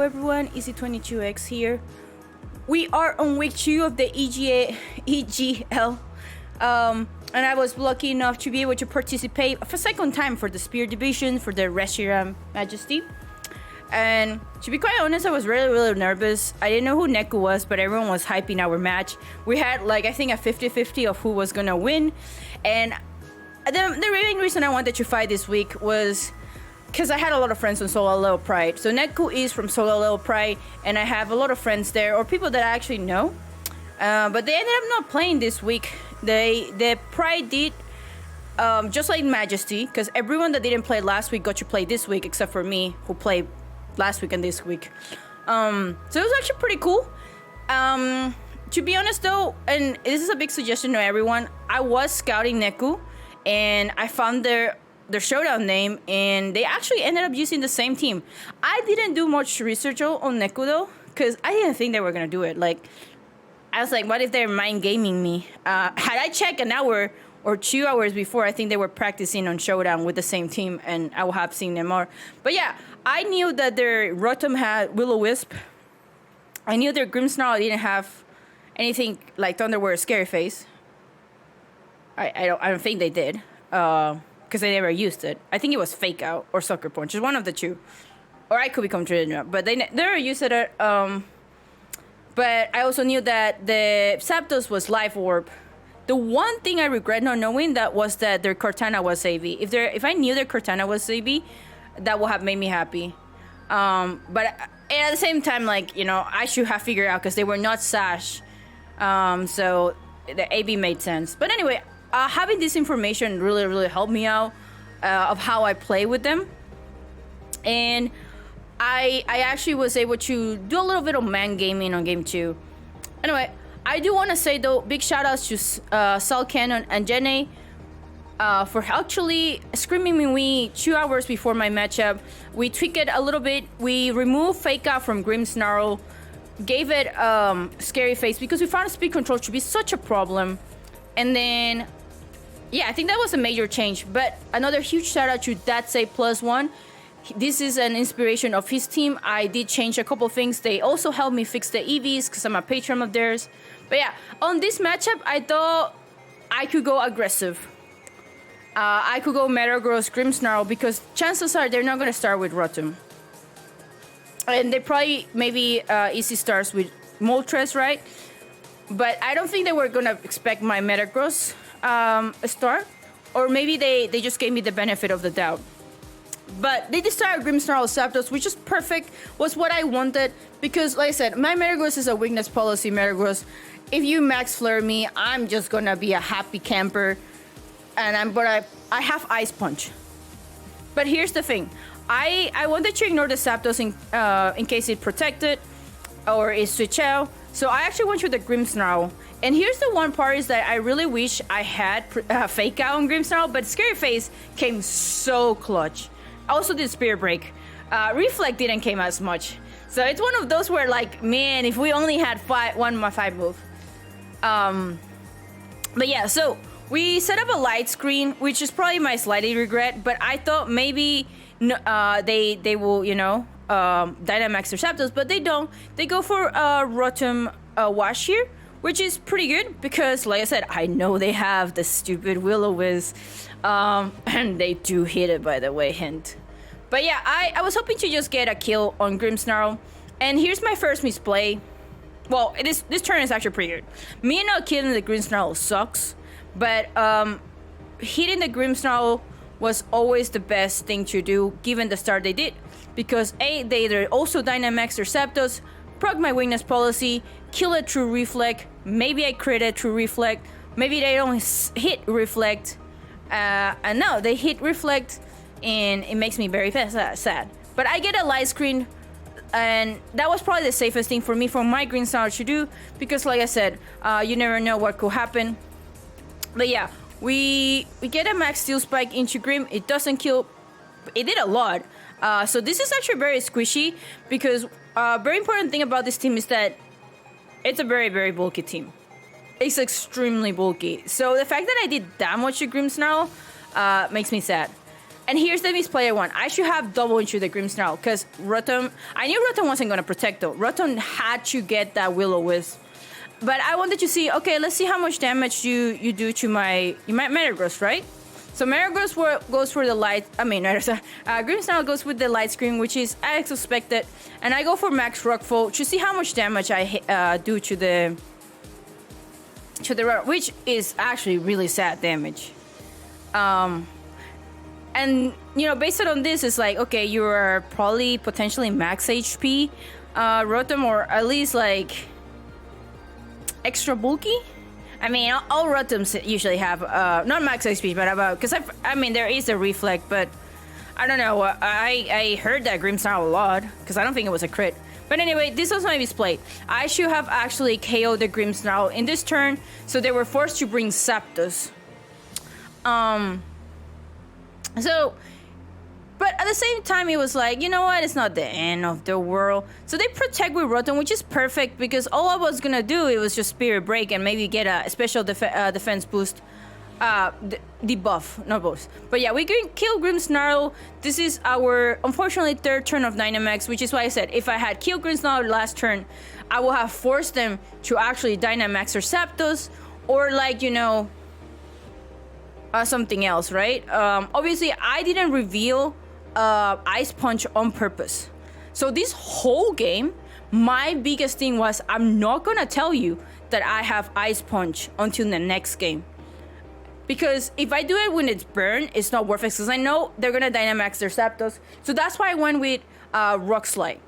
everyone, Izzy22x here. We are on week 2 of the EGL. And I was lucky enough to be able to participate for second time for the Spear Division for the Reshiram Majesty. And to be quite honest, I was really nervous. I didn't know who Neku was, but everyone was hyping our match. We had like, I think a 50-50 of who was gonna win. And the main reason I wanted to fight this week was because I had a lot of friends on Solo Level Pride. So Neku is from Solo Level Pride, and I have a lot of friends there, or people that I actually know. But they ended up not playing this week. The Pride did, just like Majesty, because everyone that didn't play last week got to play this week, except for me, who played last week and this week. So it was actually pretty cool. To be honest though, and this is a big suggestion to everyone, I was scouting Neku, and I found their showdown name, and they actually ended up using the same team. I didn't do much research on Neku though, because I didn't think they were gonna do it. Like, I was like, what if they're mind gaming me? Had I checked an hour or 2 hours before, I think they were practicing on showdown with the same team, and I would have seen them more. But yeah, I knew that their Rotom had Will-O-Wisp. I knew their Grimmsnarl didn't have anything like Thunderware Scary Face. I don't think they did. Because they never used it. I think it was Fake Out or Sucker Punch. It's one of the two. Or I could be contradicting, but they never used it. But I also knew that the Zapdos was Life Orb. The one thing I regret not knowing that was that their Cortana was AV. If I knew their Cortana was AV, that would have made me happy. But at the same time, like, you know, I should have figured out because they were not Sash. So the AV made sense. But anyway, having this information really helped me out of how I play with them. And I actually was able to do a little bit of man gaming on game 2. Anyway, I do want to say though, big shout outs to SaltCannon and Jennay for actually screaming me 2 hours before my matchup. We tweaked it a little bit. We removed Fake Out from Grimmsnarl, gave it Scary Face because we found speed control to be such a problem. And then, yeah, I think that was a major change. But another huge shout out to ThatsAPlusOne. This is an inspiration of his team. I did change a couple things. They also helped me fix the EVs because I'm a patron of theirs. But yeah, on this matchup, I thought I could go aggressive. I could go Metagross Grimmsnarl because chances are they're not going to start with Rotom. And they probably maybe easy starts with Moltres, right? But I don't think they were going to expect my Metagross start. Or maybe they just gave me the benefit of the doubt. But they decided Grimmsnarl Zapdos, which is perfect, was what I wanted. Because, like I said, my Metagross is a weakness policy Metagross. If you Max Flare me, I'm just gonna be a happy camper. And I have Ice Punch. But here's the thing. I wanted to ignore the Zapdos in case it protected or it switch out. So I actually went with the Grimmsnarl. And here's the one part is that I really wish I had Fake Out on Grimmsnarl, but Scary Face came so clutch. I also did Spear Break. Reflect didn't came as much. So it's one of those where, like, man, if we only had one more 5 move. But yeah, so we set up a light screen, which is probably my slightly regret, but I thought maybe they will, you know, Dynamax their Zapdos, but they don't. They go for Rotom Wash here, which is pretty good because, like I said, I know they have the stupid Will-O-Wisp, and they do hit it, by the way, hint. But yeah, I was hoping to just get a kill on Grimmsnarl, and here's my first misplay. Well, this turn is actually pretty good. Me not killing the Grimmsnarl sucks, but hitting the Grimmsnarl was always the best thing to do, given the start they did. Because A, they also Dynamax their Zapdos, proc my weakness policy, kill it through Reflect, maybe I crit it through Reflect, maybe they don't hit Reflect, and no, they hit Reflect, and it makes me very sad. But I get a light screen, and that was probably the safest thing for me for my Grimmsnarl to do, because like I said, you never know what could happen. But yeah, we get a Max Steel Spike into Grimm, it doesn't kill, it did a lot. So this is actually very squishy, because very important thing about this team is that it's a very bulky team. It's extremely bulky. So the fact that I did that much to Grimmsnarl makes me sad. And here's the misplay I want. I should have double into the Grimmsnarl because Rotom. I knew Rotom wasn't going to protect though. Rotom had to get that Will-O-Wisp. But I wanted to see, okay, let's see how much damage you do to my Metagross, right? So Metagross goes for the light. I mean, Grimmsnarl goes with the light screen, which is as expected. And I go for Max Rockfall to see how much damage I do to the which is actually really sad damage. And, you know, based on this, it's like, okay, you are probably potentially max HP Rotom, or at least, like, extra bulky. I mean, all Rotoms usually have, not max HP, but about, because I mean, there is a Reflect, but I don't know. I heard that Grimmsnarl a lot, because I don't think it was a crit. But anyway, this was my misplay. I should have actually KO'd the Grimmsnarl in this turn, so they were forced to bring Zapdos. So, but at the same time, it was like, you know what? It's not the end of the world. So they protect with Rotom, which is perfect because all I was gonna do, it was just Spirit Break and maybe get a special defense boost. Debuff, not boost. But yeah, we can kill Grimmsnarl. This is our, unfortunately, third turn of Dynamax, which is why I said if I had killed Grimmsnarl last turn, I would have forced them to actually Dynamax or Zapdos, or like, you know, something else, right? Obviously, I didn't reveal Ice Punch on purpose. So this whole game, my biggest thing was I'm not gonna tell you that I have Ice Punch until the next game. Because if I do it when it's burned, it's not worth it because I know they're gonna Dynamax their Zapdos. So that's why I went with Rock Slide.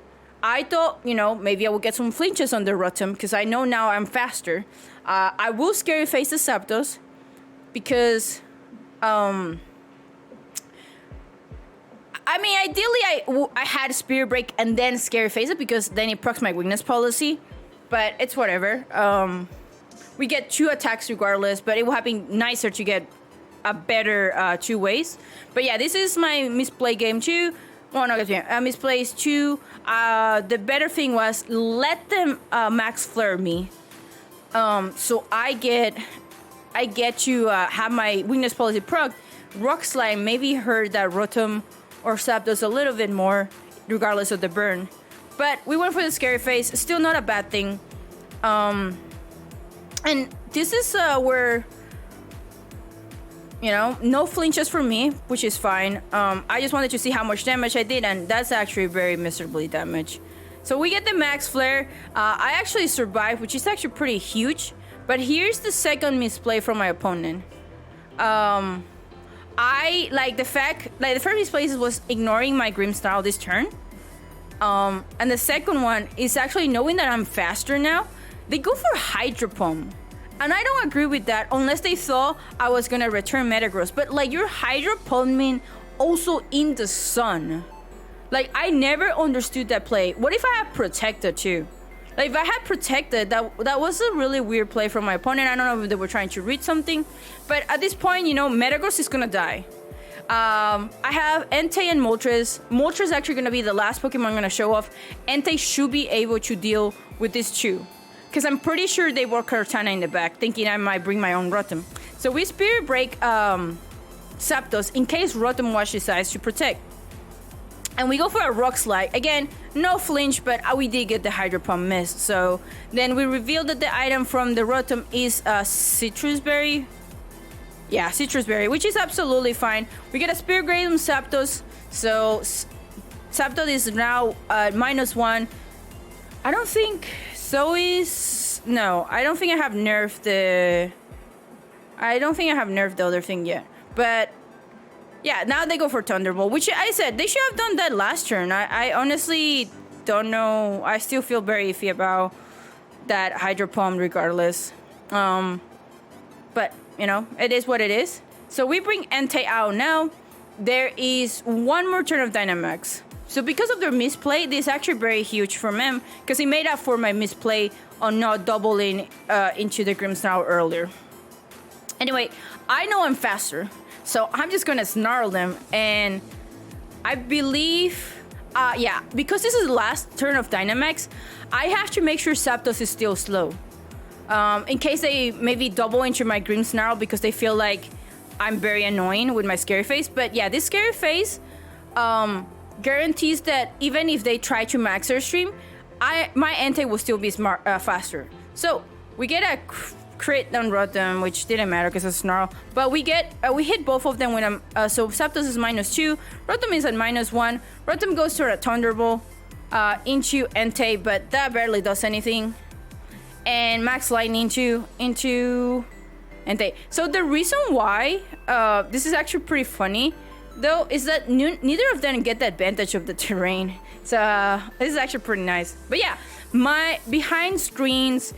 I thought, you know, maybe I would get some flinches on the Rotom because I know now I'm faster. I will Scary Face the Zapdos because I mean, ideally, I had Spirit Break and then Scary Face it because then it procs my weakness policy. But it's whatever. We get 2 attacks regardless, but it would have been nicer to get a better 2 ways. But yeah, this is my misplay game 2. Well, no, misplays 2. The better thing was let them Max Flare me. So I get to have my weakness policy proc. Rock Slide maybe hurt that Rotom or Zapdos a little bit more, regardless of the burn. But we went for the Scary Face. Still not a bad thing. And this is where, you know, no flinches for me, which is fine. I just wanted to see how much damage I did, and that's actually very miserably damaged. So we get the Max Flare. I actually survived, which is actually pretty huge. But here's the second misplay from my opponent. I like the fact, like the first misplay was ignoring my Grimmsnarl this turn. And the second one is actually knowing that I'm faster now. They go for Hydro Pump. And I don't agree with that unless they thought I was gonna return Metagross. But like you're Hydro Pumping also in the sun. Like I never understood that play. What if I had Protected too? Like if I had Protected, that was a really weird play from my opponent. I don't know if they were trying to read something. But at this point, you know, Metagross is gonna die. I have Entei and Moltres. Moltres is actually gonna be the last Pokemon I'm gonna show off. Entei should be able to deal with this too. Because I'm pretty sure they were Cortana in the back, thinking I might bring my own Rotom. So we Spirit Break Zapdos in case Rotom Wash decides to protect. And we go for a Rock Slide. Again, no flinch, but we did get the Hydro Pump miss. So then we revealed that the item from the Rotom is Citrus Berry. Yeah, Citrus Berry, which is absolutely fine. We get a Spirit Grade on Zapdos. So Zapdos is now -1. I don't think... So is... No, I don't think I have nerfed the... I don't think I have nerfed the other thing yet. But... Yeah, now they go for Thunderbolt, which I said they should have done that last turn. I honestly don't know. I still feel very iffy about that Hydro Pump regardless. But, you know, it is what it is. So we bring Entei out now. There is one more turn of Dynamax. So because of their misplay, this is actually very huge for them because he made up for my misplay on not doubling into the Grimmsnarl earlier. Anyway, I know I'm faster, so I'm just gonna snarl them, and I believe, yeah, because this is the last turn of Dynamax, I have to make sure Zapdos is still slow. In case they maybe double into my Grimmsnarl because they feel like I'm very annoying with my scary face. But yeah, this scary face guarantees that even if they try to max their stream, my Entei will still be faster. So we get a crit on Rotom, which didn't matter because it's Snarl. But we hit both of them when so Zapdos is -2, Rotom is at -1. Rotom goes to a Thunderbolt into Entei, but that barely does anything. And Max Lightning into Entei. So the reason why this is actually pretty funny, though, is that neither of them get the advantage of the terrain. So this is actually pretty nice. But yeah, my behind screens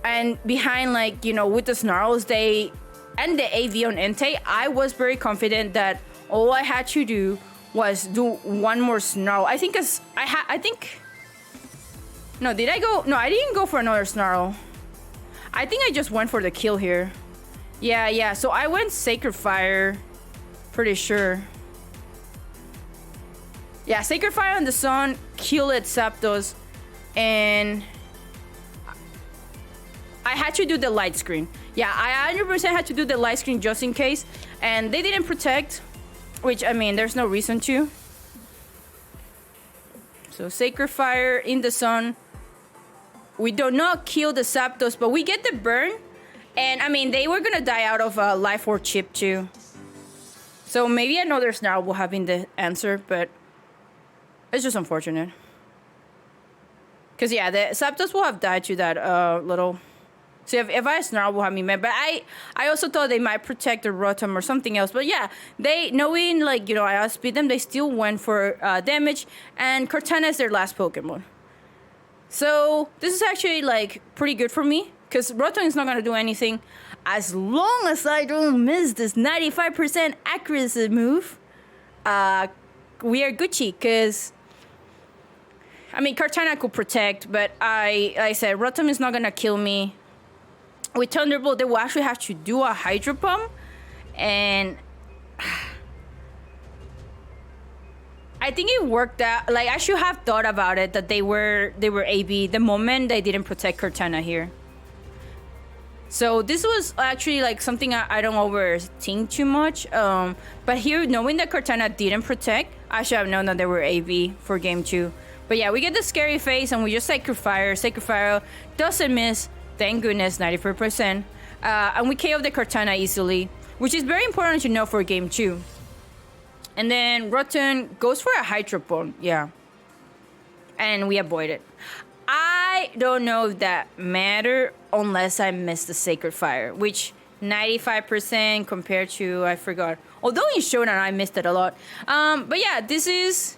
and behind, like, you know, with the Snarls, and the AV on Entei, I was very confident that all I had to do was do one more Snarl. I think no, did I go? No, I didn't go for another Snarl. I think I just went for the kill here. Yeah. So I went Sacred Fire. Pretty sure. Yeah, Sacred Fire on the Sun, kill it Zapdos, and I had to do the light screen. Yeah, I 100% had to do the light screen just in case, and they didn't protect, which, I mean, there's no reason to. So Sacred Fire in the Sun. We do not kill the Zapdos, but we get the burn. And, I mean, they were going to die out of Life Orb chip, too. So maybe another Snarl will have been the answer, but it's just unfortunate. Because, yeah, the Zapdos will have died to that little... So if I Snarl will have me mad. But I also thought they might protect the Rotom or something else. But, yeah, they, knowing, like, you know, I outspeed them, they still went for damage. And Cortana is their last Pokemon. So this is actually, like, pretty good for me, because Rotom is not going to do anything as long as I don't miss this 95% accuracy move. We are Gucci, because, I mean, Cortana could protect, but I said Rotom is not going to kill me. With Thunderbolt, they will actually have to do a Hydro Pump, and I think it worked out. Like, I should have thought about it, that they were AB the moment they didn't protect Cortana here. So this was actually, like, something I don't overthink too much. But here, knowing that Cortana didn't protect, I should have known that they were AB for game 2. But yeah, we get the scary face and we just Sacred Fire. Sacred Fire doesn't miss. Thank goodness, 94%. And we KO the Cortana easily, which is very important to know for game 2. And then Rotom goes for a Hydro Pump, yeah. And we avoid it. I don't know if that matter unless I missed the Sacred Fire, which 95% compared to, I forgot. Although in Showdown I missed it a lot. But yeah, this is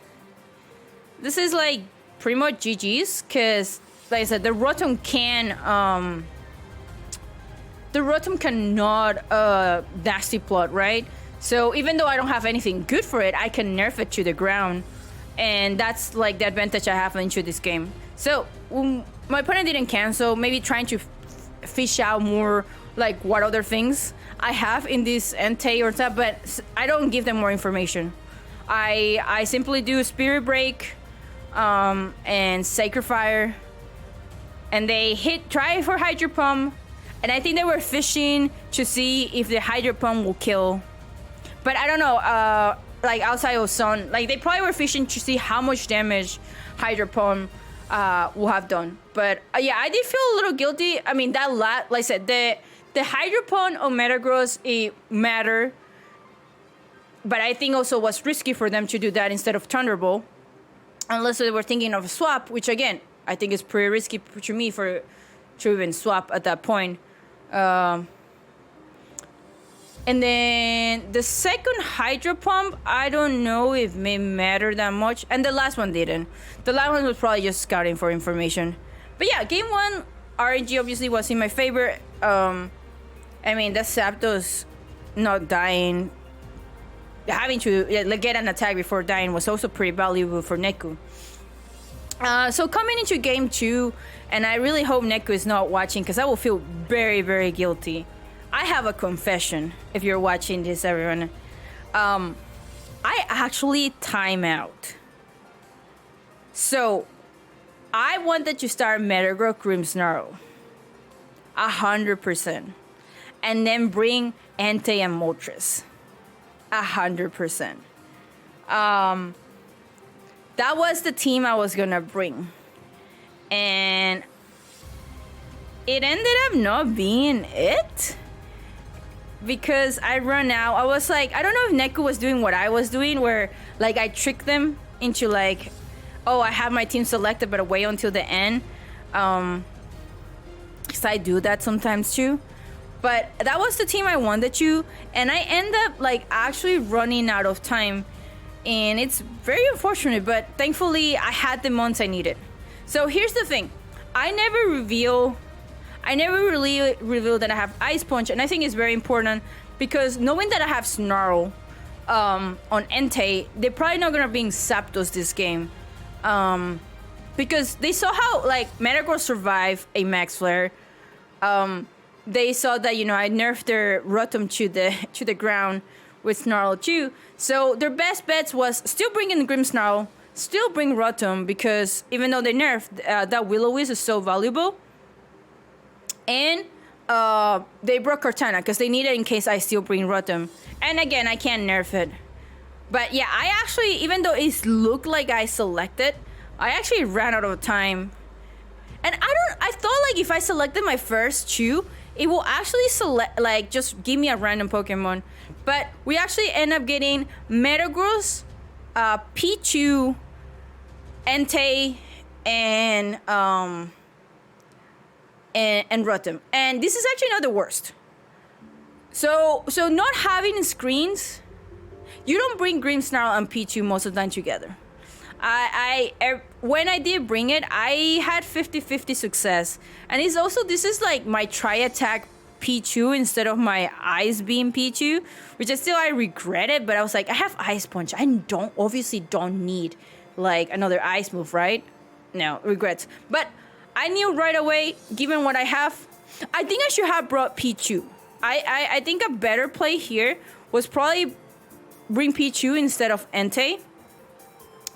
like pretty much GG's, because like I said, the Rotom cannot nasty plot, right? So even though I don't have anything good for it, I can nerf it to the ground. And that's like the advantage I have into this game. So my opponent didn't cancel, maybe trying to fish out more like what other things I have in this Entei or stuff, but I don't give them more information. I simply do Spirit Break and Sacred Fire. And they try for Hydro Pump. And I think they were fishing to see if the Hydro Pump will kill. But I don't know, like outside of Sun, like they probably were fishing to see how much damage Hydro Pump will have done. But yeah, I did feel a little guilty. I mean, that like I said, the Hydro Pump on Metagross, it mattered. But I think also was risky for them to do that instead of Thunderbolt. Unless they were thinking of a swap, which again, I think is pretty risky to me to even swap at that point. And then the second Hydro Pump, I don't know if it may matter that much. And the last one didn't. The last one was probably just scouting for information. But yeah, game 1, RNG obviously was in my favor. I mean, that Zapdos not dying, having to get an attack before dying was also pretty valuable for Neku. So coming into game 2, and I really hope Neku is not watching, because I will feel very, very guilty. I have a confession, if you're watching this, everyone. I actually time out. So, I wanted to start Metagross Grimmsnarl. 100%. and then bring Entei and Moltres. 100%. That was the team I was gonna bring. And it ended up not being it. Because I run out. I was like, I don't know if Neku was doing what I was doing, where like I tricked them into like, oh, I have my team selected, but wait until the end. Because I do that sometimes too. But that was the team I wanted to, and I end up like actually running out of time, and it's very unfortunate, but thankfully I had the months I needed. So here's the thing. I never really reveal that I have Ice Punch, and I think it's very important because knowing that I have Snarl on Entei, they're probably not gonna bring Zapdos this game. Because they saw how like Metagross survived a Max Flare. They saw that, you know, I nerfed their Rotom to the ground with Snarl too. So their best bets was still bringing Grimmsnarl, still bring Rotom, because even though they nerfed, that Will-O-Wisp is so valuable. And they broke Cortana because they need it in case I still bring Rotom. And again, I can't nerf it. But yeah, I actually, even though it looked like I selected, I actually ran out of time. And I thought like if I selected my first two, it will actually select, like, just give me a random Pokemon. But we actually end up getting Metagross, Pichu, Entei, and Rotom. And this is actually not the worst. So not having screens, you don't bring Grimmsnarl and Pichu most of the time together. When I did bring it, I had 50-50 success. And it's also, this is like my tri-attack Pichu instead of my Ice Beam Pichu, which I regret it, but I was like, I have Ice Punch. I obviously don't need like another ice move, right? No, regrets. But I knew right away, given what I have, I think I should have brought Pichu. I think a better play here was probably bring Pichu instead of Entei.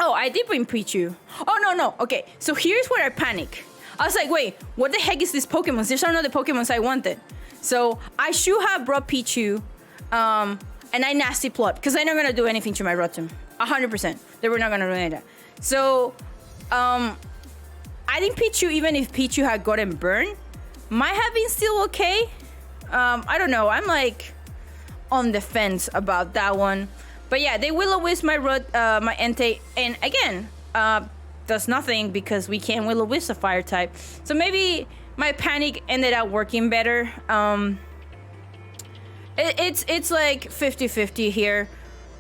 Oh, I did bring Pichu. Oh, no. Okay, so here's where I panic. I was like, wait, what the heck is this Pokemon? These are not the Pokemons I wanted. So I should have brought Pichu, and I nasty plot, because they're not going to do anything to my Rotom. 100%. They were not going to do any of that. So, I think Pichu, even if Pichu had gotten burned, might have been still okay. I don't know. I'm like on the fence about that one. But yeah, they Will-O-Wisp my Entei, and again, does nothing because we can't Will-O-Wisp the fire type. So maybe my panic ended up working better. It's like 50-50 here.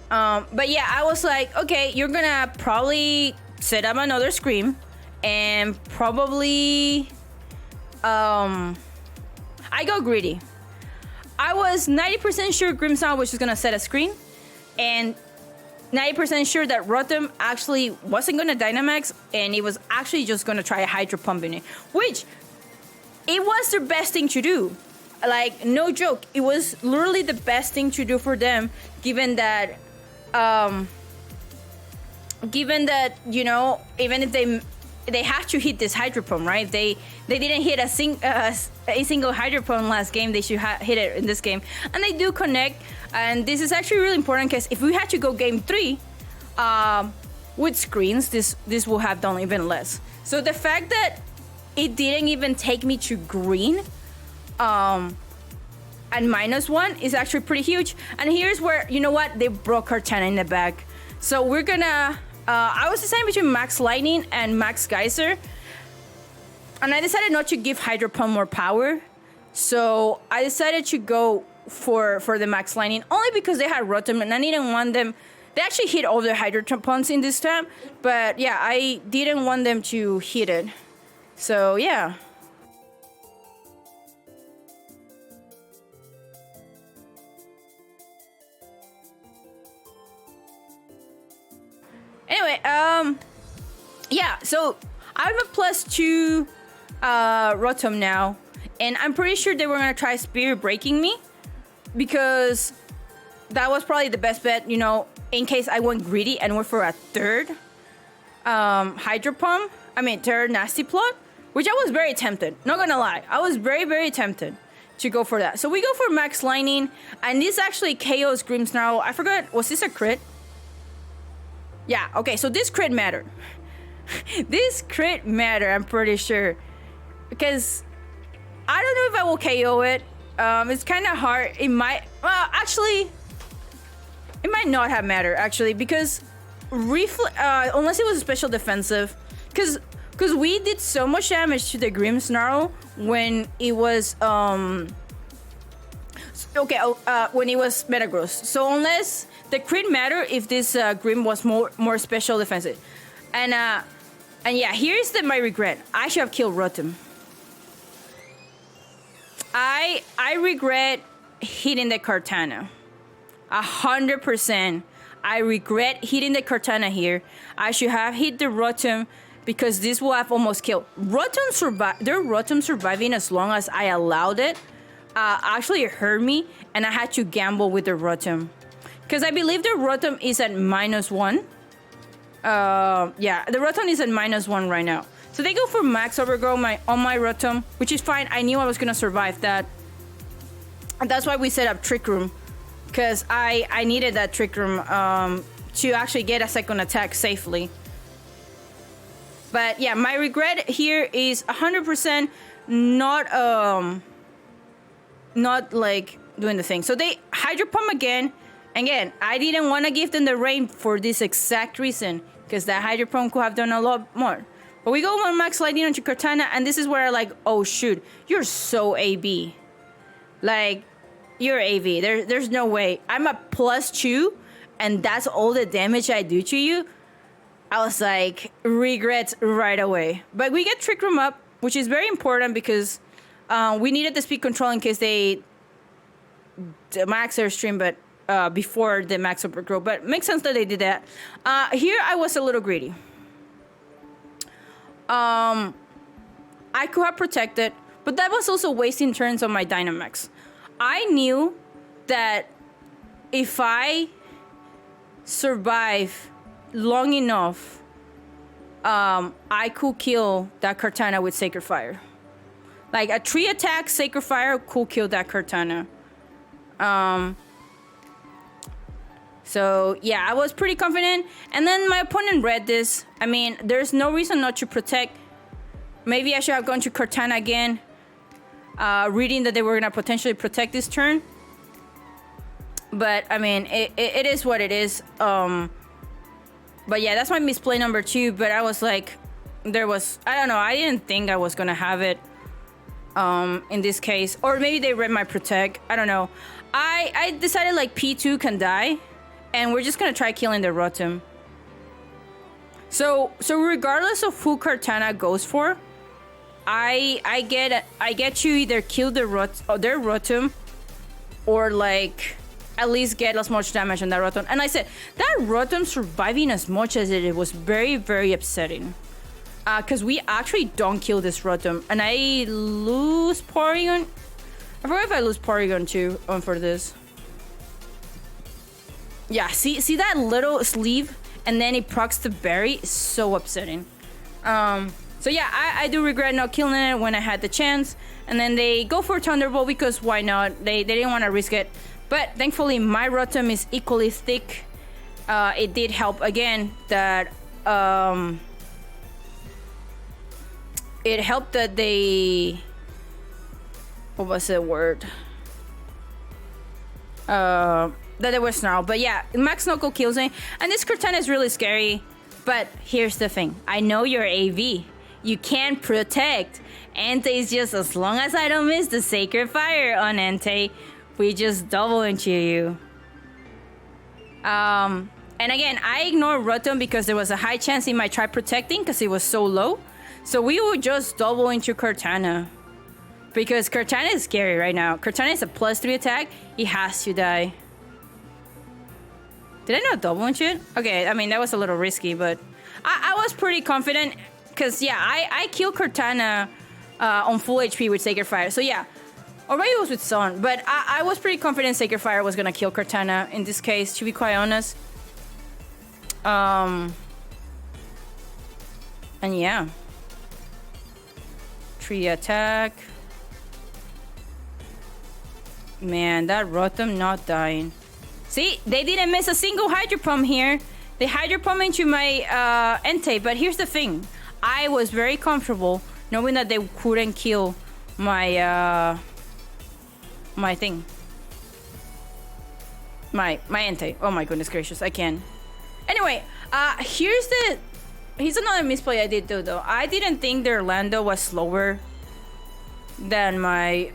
But yeah, I was like, okay, you're gonna probably set up another Scream, and probably I go greedy. I was 90% sure Grimmsnarl was just gonna set a screen, and 90% sure that Rotom actually wasn't gonna Dynamax, and it was actually just gonna try a Hydro Pump in it, which it was their best thing to do. Like, no joke, it was literally the best thing to do for them, given that, you know, even if they have to hit this Hydro Pump, right? They didn't hit a single Hydro Pump last game. They should hit it in this game, and they do connect. And this is actually really important because if we had to go game 3 with screens, this will have done even less. So the fact that it didn't even take me to green and -1 is actually pretty huge. And here's where, you know what, they broke Cortana in the back. So we're gonna I was deciding between Max Lightning and Max Geyser, and I decided not to give Hydro Pump more power. So I decided to go for the Max Lightning, only because they had Rotom and I didn't want them. They actually hit all their Hydro Pumps in this time, but yeah, I didn't want them to hit it. So yeah. Anyway, yeah, so I'm a +2 Rotom now, and I'm pretty sure they were gonna try Spirit Breaking me, because that was probably the best bet, you know, in case I went greedy and went for a third Hydro Pump. I mean, third Nasty Plot, which I was very tempted. Not gonna lie, I was very, very tempted, to go for that. So we go for Max Lightning, and this actually KOs Grimmsnarl. I forgot, was this a crit? Yeah, okay, so this crit mattered. This crit mattered, I'm pretty sure. Because I don't know if I will KO it. It's kind of hard. It might, actually, it might not have mattered, actually, because unless it was a special defensive. Because we did so much damage to the Grimmsnarl when it was, when it was Metagross. So unless the crit matter if this Grim was more special defensive. And yeah, here's my regret. I should have killed Rotom. I regret hitting the Kartana. 100%. I regret hitting the Kartana here. I should have hit the Rotom because this will have almost killed. Their Rotom surviving as long as I allowed it actually hurt me, and I had to gamble with the Rotom. Because I believe the Rotom is at -1. Yeah, the Rotom is at -1 right now. So they go for Max Overgrow on my Rotom, which is fine. I knew I was going to survive that. And that's why we set up Trick Room. Because I needed that Trick Room to actually get a second attack safely. But yeah, my regret here is 100% not like doing the thing. So they Hydro Pump again. Again, I didn't want to give them the rain for this exact reason, because that Hydro Pump could have done a lot more. But we go on Max Lightning onto Kartana, and this is where I like, oh shoot, you're so AB. Like, you're AV. There's no way. I'm a +2, and that's all the damage I do to you. I was like, regrets right away. But we get Trick Room up, which is very important because we needed the speed control in case they max Airstream, but before the max Overgrow. But makes sense that they did that. Here I was a little greedy. I could have protected, but that was also wasting turns on my Dynamax. I knew that if I survive long enough, I could kill that Kartana with Sacred Fire. Like a 3-attack Sacred Fire could kill that Kartana. So yeah, I was pretty confident. And then my opponent read this. I mean, there's no reason not to protect. Maybe I should have gone to Kartana again. Reading that they were gonna potentially protect this turn. But I mean, it is what it is. But yeah, that's my misplay number 2. But I was like, I don't know, I didn't think I was gonna have it in this case. Or maybe they read my protect, I don't know. I decided like P2 can die, and we're just gonna try killing the Rotom. So regardless of who Kartana goes for, I get to either kill their Rotom, or like at least get as much damage on that Rotom. And I said that Rotom surviving as much as it was very, very upsetting. Because we actually don't kill this Rotom, and I lose Porygon. I forgot if I lose Porygon too for this. Yeah, see that little sleeve, and then it procs the berry. It's so upsetting. So yeah, I do regret not killing it when I had the chance. And then they go for Thunderbolt because why not? They didn't want to risk it. But thankfully, my Rotom is equally thick. It did help again that it helped that they, what was the word? That they were Snarl. But yeah, Max Knuckle kills me. And this Kartana is really scary. But here's the thing. I know you're AV. You can't protect. Entei is just, as long as I don't miss the Sacred Fire on Entei, we just double into you. And again, I ignored Rotom because there was a high chance he might try protecting because it was so low. So we would just double into Kartana. Because Kartana is scary right now. Kartana is a +3 attack. He has to die. Did I not double into it? Okay, I mean, that was a little risky, but I was pretty confident. Because, yeah, I killed Kartana on full HP with Sacred Fire. So, yeah. Or maybe it was with Sun. But I was pretty confident Sacred Fire was going to kill Kartana in this case, to be quite honest. And, yeah. 3 attack. Man, that Rotom not dying. See, they didn't miss a single Hydro Pump here. They Hydro Pump into my Entei, but here's the thing. I was very comfortable knowing that they couldn't kill my my thing. My Entei. Oh my goodness gracious, I can. Anyway, here's another misplay I did do though. I didn't think their Lando was slower than my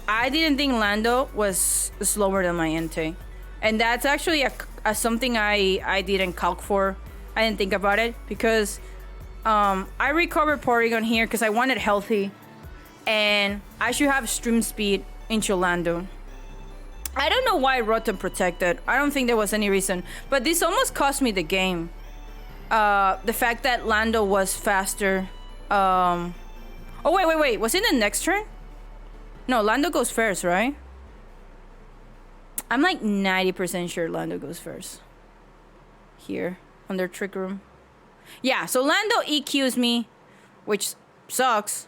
I didn't think Lando was slower than my Entei. And that's actually a something I didn't calc for. I didn't think about it because I recovered Porygon here because I wanted healthy. And I should have stream speed into Lando. I don't know why Rotom protected. I don't think there was any reason. But this almost cost me the game. The fact that Lando was faster. Oh, wait. Was it the next turn? No, Lando goes first, right? I'm like 90% sure Lando goes first. Here, on their Trick Room. Yeah, so Lando EQs me, which sucks.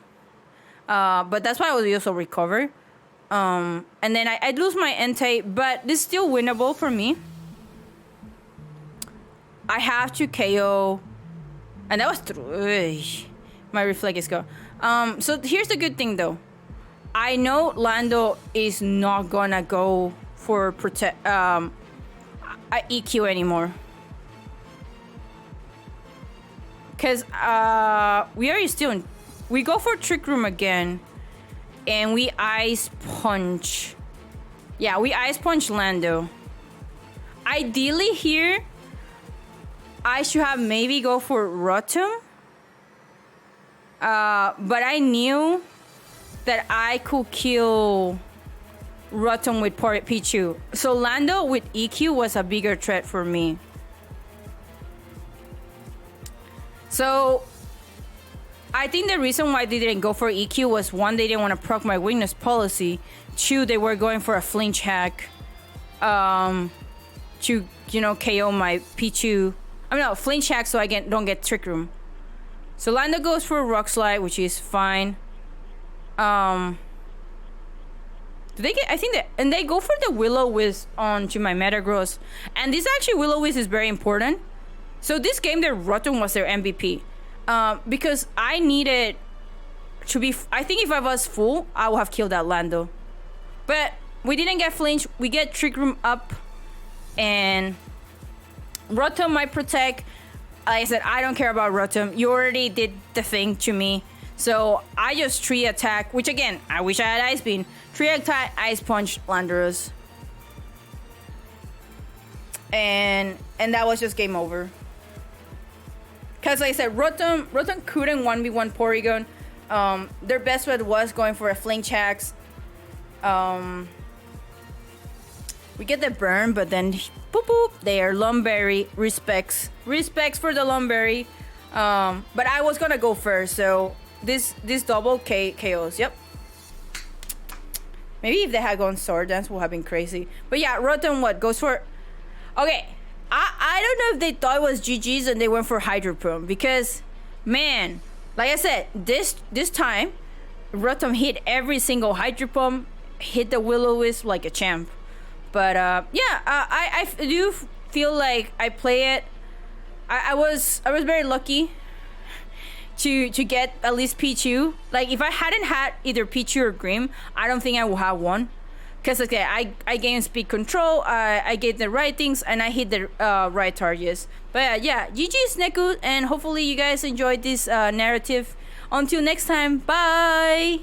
But that's why I was also recover. And then I'd lose my Entei, but this is still winnable for me. I have to KO. And that was true. My reflex go. So here's the good thing though. I know Lando is not gonna go for EQ anymore. Cause we are still we go for Trick Room again. And we Ice Punch. Yeah, we Ice Punch Lando. Ideally here, I should have maybe go for Rotom. But I knew that I could kill Rotom with Pichu. So Lando with EQ was a bigger threat for me. So I think the reason why they didn't go for EQ was one, they didn't want to proc my weakness policy. Two, they were going for a flinch hack to, you know, KO my Pichu. I mean, no, flinch hack so I don't get Trick Room. So Lando goes for a Rock Slide, which is fine. Do they get, I think that, and they go for the Will-O-Wisp onto my Metagross. And this actually Will-O-Wisp is very important. So this game, their Rotom was their MVP. Because I needed to be... I think if I was full, I would have killed that Lando. But we didn't get flinch. We get Trick Room up. And Rotom might protect. Like I said, I don't care about Rotom. You already did the thing to me. So I just 3 attack. Which again, I wish I had Ice Beam. 3 attack, Ice Punch Landorus. And that was just game over. Because like I said, Rotom couldn't 1v1 Porygon. Their best bet was going for a flinch hacks. We get the burn, but then boop boop. They are Lumberry. Respects for the Lumberry. But I was gonna go first, so this double KOs. Yep. Maybe if they had gone Sword Dance would have been crazy. But yeah, Rotom goes for... Okay. I don't know if they thought it was GG's and they went for Hydro Pump because, man, like I said, this time, Rotom hit every single Hydro Pump, hit the Will-O-Wisp like a champ. But yeah, I do feel like I play it. I was very lucky to get at least Pichu. Like if I hadn't had either Pichu or Grim, I don't think I would have won. Because okay, I gained speed control, I get the right things, and I hit the right targets. But yeah, GG's Neku, and hopefully you guys enjoyed this narrative. Until next time, bye!